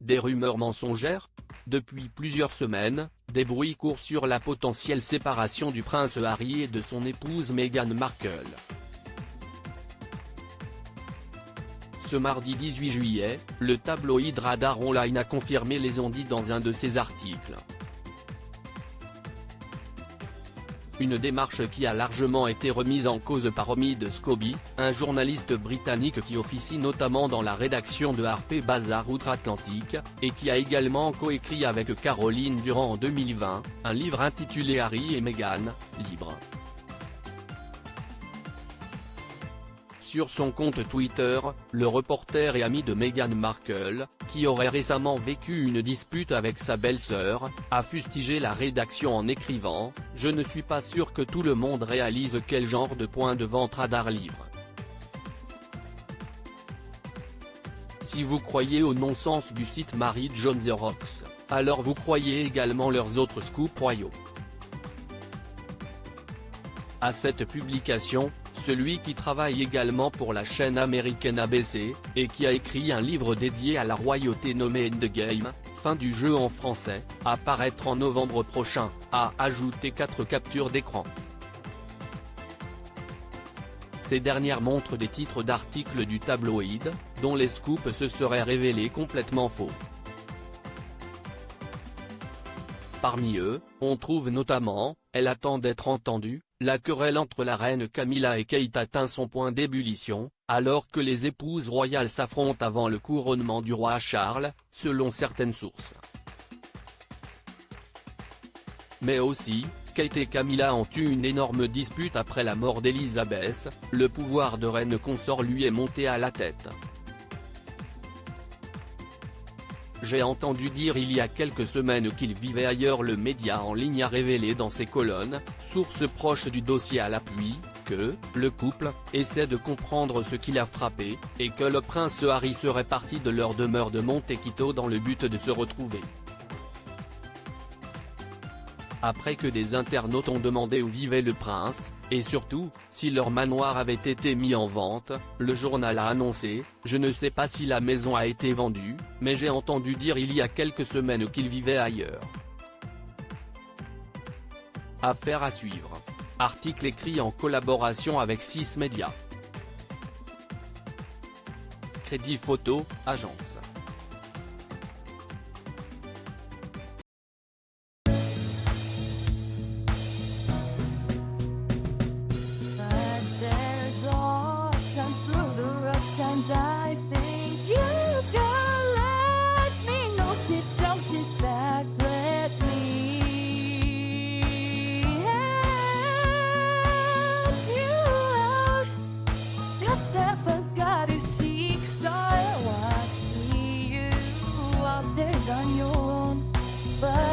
Des rumeurs mensongères? Depuis plusieurs semaines, des bruits courent sur la potentielle séparation du prince Harry et de son épouse Meghan Markle. Ce mardi 18 juillet, le tabloïd Radar Online a confirmé les ondits dans un de ses articles. Une démarche qui a largement été remise en cause par Omid Scobie, un journaliste britannique qui officie notamment dans la rédaction de Harper's Bazaar Outre-Atlantique, et qui a également coécrit avec Caroline Durand en 2020, un livre intitulé Harry et Meghan, libre. Sur son compte Twitter, le reporter et ami de Meghan Markle, qui aurait récemment vécu une dispute avec sa belle-sœur, a fustigé la rédaction en écrivant « Je ne suis pas sûr que tout le monde réalise quel genre de point de vente Radar livre. Si vous croyez au non-sens du site Marriage on the Rocks, alors vous croyez également leurs autres scoops royaux ». À cette publication, celui qui travaille également pour la chaîne américaine ABC, et qui a écrit un livre dédié à la royauté nommé Endgame, fin du jeu en français, à paraître en novembre prochain, a ajouté 4 captures d'écran. Ces dernières montrent des titres d'articles du tabloïd, dont les scoops se seraient révélés complètement faux. Parmi eux, on trouve notamment « Elle attend d'être entendue », la querelle entre la reine Camilla et Kate atteint son point d'ébullition, alors que les épouses royales s'affrontent avant le couronnement du roi Charles, selon certaines sources. Mais aussi, Kate et Camilla ont eu une énorme dispute après la mort d'Elisabeth, le pouvoir de reine consort lui est monté à la tête. J'ai entendu dire il y a quelques semaines qu'il vivait ailleurs. Le média en ligne a révélé dans ses colonnes, source proche du dossier à l'appui, que le couple essaie de comprendre ce qui l'a frappé, et que le prince Harry serait parti de leur demeure de Montecchito dans le but de se retrouver. Après que des internautes ont demandé où vivait le prince, et surtout, si leur manoir avait été mis en vente, le journal a annoncé « Je ne sais pas si la maison a été vendue, mais j'ai entendu dire il y a quelques semaines qu'il vivait ailleurs ». Affaire à suivre. Article écrit en collaboration avec 6 médias. Crédit Photo, agence. I think you can let me know. Sit down, sit back, let me help you out. The step I gotta seek, so I see you out there on your own, but